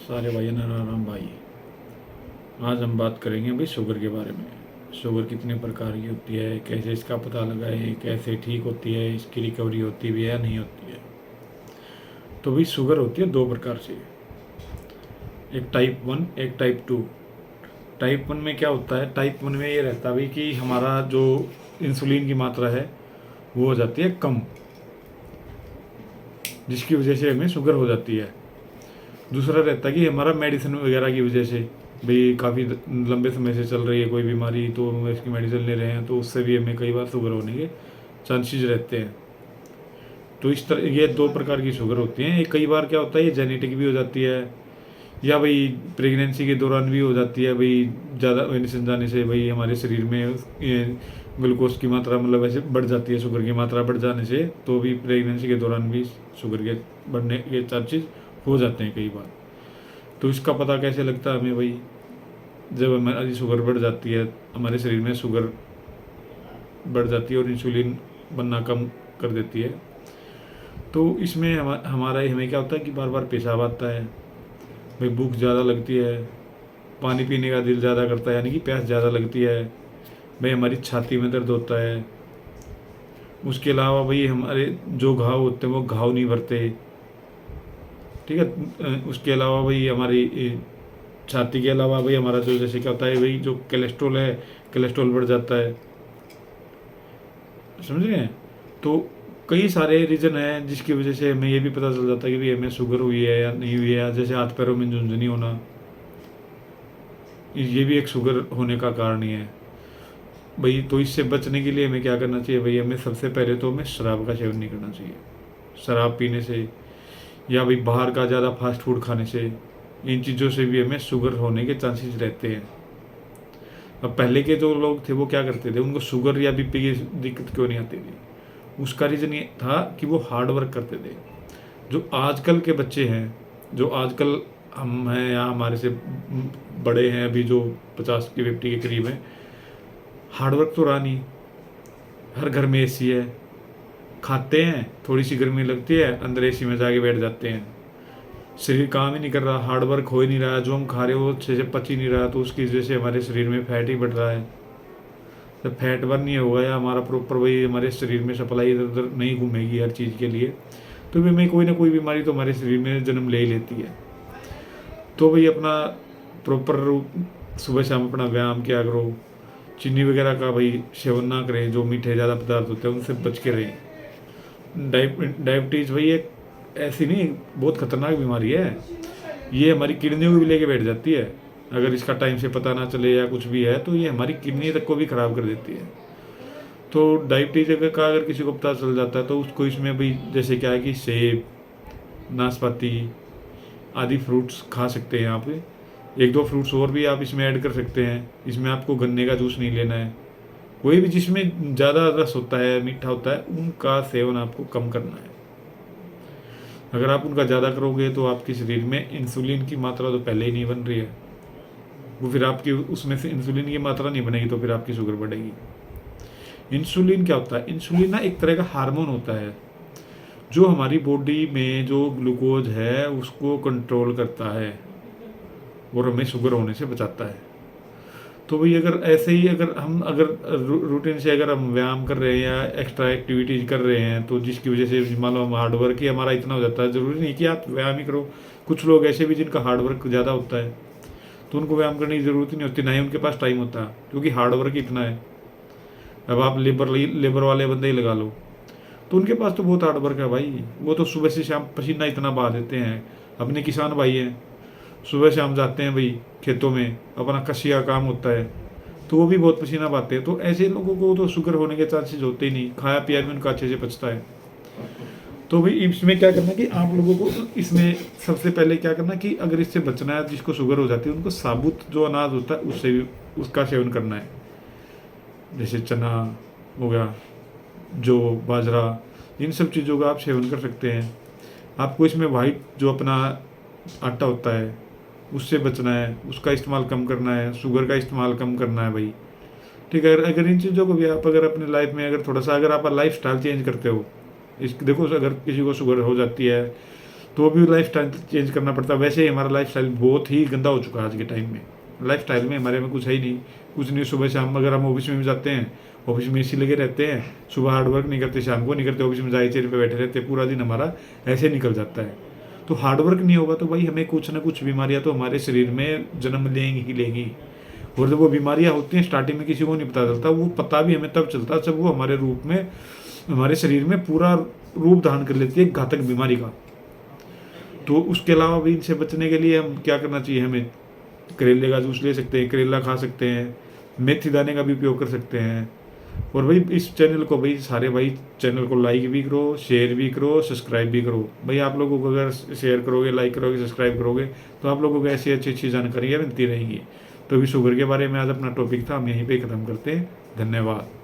सारे भाई राम भाई। आज हम बात करेंगे भाई शुगर के बारे में। शुगर कितने प्रकार की होती है, कैसे इसका पता लगाएं, कैसे ठीक होती है, इसकी रिकवरी होती भी है या नहीं होती है। तो भाई शुगर होती है दो प्रकार से, एक टाइप 1 एक टाइप 2। टाइप 1 में क्या होता है, टाइप 1 में ये रहता है भाई कि हमारा जो इंसुलिन की मात्रा है वो हो जाती है कम, जिसकी वजह से हमें शुगर हो जाती है। दूसरा रहता है कि हमारा मेडिसिन वगैरह की वजह से भाई काफ़ी लंबे समय से चल रही है कोई बीमारी, तो हम इसकी मेडिसिन ले रहे हैं, तो उससे भी हमें कई बार शुगर होने के चांसेस रहते हैं। तो इस तरह ये दो प्रकार की शुगर होती हैं। एक कई बार क्या होता है, ये जेनेटिक भी हो जाती है, या भाई प्रेगनेंसी के दौरान भी हो जाती है। भाई ज़्यादा मेडिसिन जाने से भाई हमारे शरीर में ग्लूकोज की मात्रा मतलब ऐसे बढ़ जाती है, शुगर की मात्रा बढ़ जाने से तो भी प्रेगनेंसी के दौरान भी शुगर के बढ़ने के चांसेस हो जाते हैं कई बार। तो इसका पता कैसे लगता है हमें भाई, जब हमारी शुगर बढ़ जाती है, हमारे शरीर में शुगर बढ़ जाती है और इंसुलिन बनना कम कर देती है, तो इसमें हमारा हमें क्या होता है कि बार बार पेशाब आता है, भाई भूख ज़्यादा लगती है, पानी पीने का दिल ज़्यादा करता है, यानी कि प्यास ज़्यादा लगती है, भाई हमारी छाती में दर्द होता है। उसके अलावा भाई हमारे जो घाव होते हैं वो घाव नहीं भरते, ठीक है। उसके अलावा भाई हमारी छाती के अलावा भाई हमारा जो जैसे क्या होता है भाई, जो कोलेस्ट्रॉल है, कोलेस्ट्रॉल बढ़ जाता है, समझ रहे हैं। तो कई सारे रीज़न हैं जिसकी वजह से हमें ये भी पता चल जाता है कि भाई हमें शुगर हुई है या नहीं हुई है। जैसे हाथ पैरों में झुंझुनी होना, ये भी एक शुगर होने का कारण ही है भाई। तो इससे बचने के लिए हमें क्या करना चाहिए भाई, हमें सबसे पहले तो हमें शराब का सेवन नहीं करना चाहिए। शराब पीने से या भाई बाहर का ज़्यादा फास्ट फूड खाने से, इन चीज़ों से भी हमें शुगर होने के चांसेस रहते हैं। अब पहले के जो लोग थे वो क्या करते थे, उनको शुगर या बीपी की दिक्कत क्यों नहीं आती थी? उसका रीज़न ये था कि वो हार्ड वर्क करते थे। जो आजकल के बच्चे हैं, जो आजकल हम हैं या हमारे से बड़े हैं अभी, जो 50 की 50 के करीब हैं, हार्ड वर्क तो रहा नहीं। हर घर में एसी है, खाते हैं, थोड़ी सी गर्मी लगती है, अंदर एसी में जाके बैठ जाते हैं। शरीर काम ही नहीं कर रहा, हार्ड वर्क हो ही नहीं रहा, जो हम खा रहे हो वो अच्छे से पच ही नहीं रहा, तो उसकी वजह से हमारे शरीर में फैट ही बढ़ रहा है। जब फैट बर्न नहीं होगा या हमारा प्रॉपर वही हमारे शरीर में सप्लाई इधर उधर नहीं घूमेगी हर चीज़ के लिए, तो भी हमें कोई ना कोई बीमारी तो हमारे शरीर में जन्म ले ही लेती है। तो भाई अपना प्रॉपर सुबह शाम अपना व्यायाम किया करो, चीनी वगैरह का भाई सेवन ना करें, जो मीठे ज़्यादा पदार्थ होते हैं उनसे बच के रहें। डायबिटीज़ भाई एक ऐसी नहीं, बहुत खतरनाक बीमारी है। ये हमारी किडनियों को भी लेके बैठ जाती है, अगर इसका टाइम से पता ना चले या कुछ भी है तो ये हमारी किडनी तक को भी ख़राब कर देती है। तो डायबिटीज़ का अगर किसी को पता चल जाता है तो उसको इसमें भी जैसे क्या है कि सेब, नाशपाती आदि फ्रूट्स खा सकते हैं आप। एक दो फ्रूट्स और भी आप इसमें ऐड कर सकते हैं। इसमें आपको गन्ने का जूस नहीं लेना है, कोई भी जिसमें ज़्यादा रस होता है, मीठा होता है, उनका सेवन आपको कम करना है। अगर आप उनका ज़्यादा करोगे तो आपके शरीर में इंसुलिन की मात्रा तो पहले ही नहीं बन रही है, वो फिर आपकी उसमें से इंसुलिन की मात्रा नहीं बनेगी तो फिर आपकी शुगर बढ़ेगी। इंसुलिन क्या होता है? इंसुलिन ना एक तरह का हार्मोन होता है जो हमारी बॉडी में जो ग्लूकोज है उसको कंट्रोल करता है और हमें शुगर होने से बचाता है। तो भाई अगर ऐसे ही अगर रूटीन से अगर हम व्यायाम कर रहे हैं या एक्स्ट्रा एक्टिविटीज़ कर रहे हैं, तो जिसकी वजह से मान लो हम हार्ड वर्क ही हमारा इतना हो जाता है, ज़रूरी नहीं कि आप व्यायाम ही करो। कुछ लोग ऐसे भी जिनका हार्ड वर्क ज़्यादा होता है तो उनको व्यायाम करने की ज़रूरत ही नहीं होती, ना ही उनके पास टाइम होता है, क्योंकि हार्ड वर्क इतना है। अब आप लेबर वाले बंदे ही लगा लो, तो उनके पास तो बहुत हार्ड वर्क है भाई। वो तो सुबह से शाम पसीना इतना बहा देते हैं। अपने किसान भाई हैं, सुबह शाम जाते हैं भाई खेतों में, अपना कसिया काम होता है, तो वो भी बहुत पसीना बहाते हैं। तो ऐसे लोगों को तो शुगर होने के चांसेस होते ही नहीं, खाया पिया भी उनका अच्छे से पचता है। तो भाई इसमें क्या करना कि आप लोगों को इसमें सबसे पहले क्या करना कि अगर इससे बचना है, जिसको शुगर हो जाती है उनको साबुत जो अनाज होता है उससे भी उसका सेवन करना है। जैसे चना हो गया, जो बाजरा, इन सब चीज़ों का आप सेवन कर सकते हैं। आपको इसमें वाइट जो अपना आटा होता है उससे बचना है, उसका इस्तेमाल कम करना है, शुगर का इस्तेमाल कम करना है भाई, ठीक है। अगर इन चीज़ों को भी आप अगर अपनी लाइफ में अगर थोड़ा सा अगर आप लाइफ स्टाइल चेंज करते हो, इस देखो अगर किसी को शुगर हो जाती है तो भी लाइफ स्टाइल चेंज करना पड़ता है। वैसे ही हमारा लाइफ स्टाइल बहुत ही गंदा हो चुका है आज के टाइम में। लाइफ स्टाइल में हमारे में कुछ है ही नहीं, कुछ नहीं। सुबह शाम अगर हम ऑफिस में भी जाते हैं, ऑफिस में एसी लगे रहते हैं, सुबह हार्ड वर्क नहीं करते, शाम को नहीं करते, ऑफिस में जाए चेयर पे बैठे रहते, पूरा दिन हमारा ऐसे निकल जाता है। तो हार्ड वर्क नहीं होगा तो भाई हमें कुछ ना कुछ बीमारियां तो हमारे शरीर में जन्म लेंगी ही लेंगी। और जब वो बीमारियां होती हैं स्टार्टिंग में किसी को नहीं पता चलता, वो पता भी हमें तब चलता जब वो हमारे रूप में, हमारे शरीर में पूरा रूप धारण कर लेती है घातक बीमारी का। तो उसके अलावा भी इनसे बचने के लिए हम क्या करना चाहिए, हमें करेले का जूस ले सकते हैं, करेला खा सकते हैं, मेथी दाने का भी उपयोग कर सकते हैं। और भाई इस चैनल को भाई सारे भाई चैनल को लाइक भी करो, शेयर भी करो, सब्सक्राइब भी करो। भाई आप लोगों को अगर शेयर करोगे, लाइक करोगे, सब्सक्राइब करोगे तो आप लोगों को ऐसी अच्छी अच्छी जानकारियाँ मिलती रहेंगी। तो अभी शुगर के बारे में आज अपना टॉपिक था, हम यहीं पे ख़त्म करते हैं। धन्यवाद।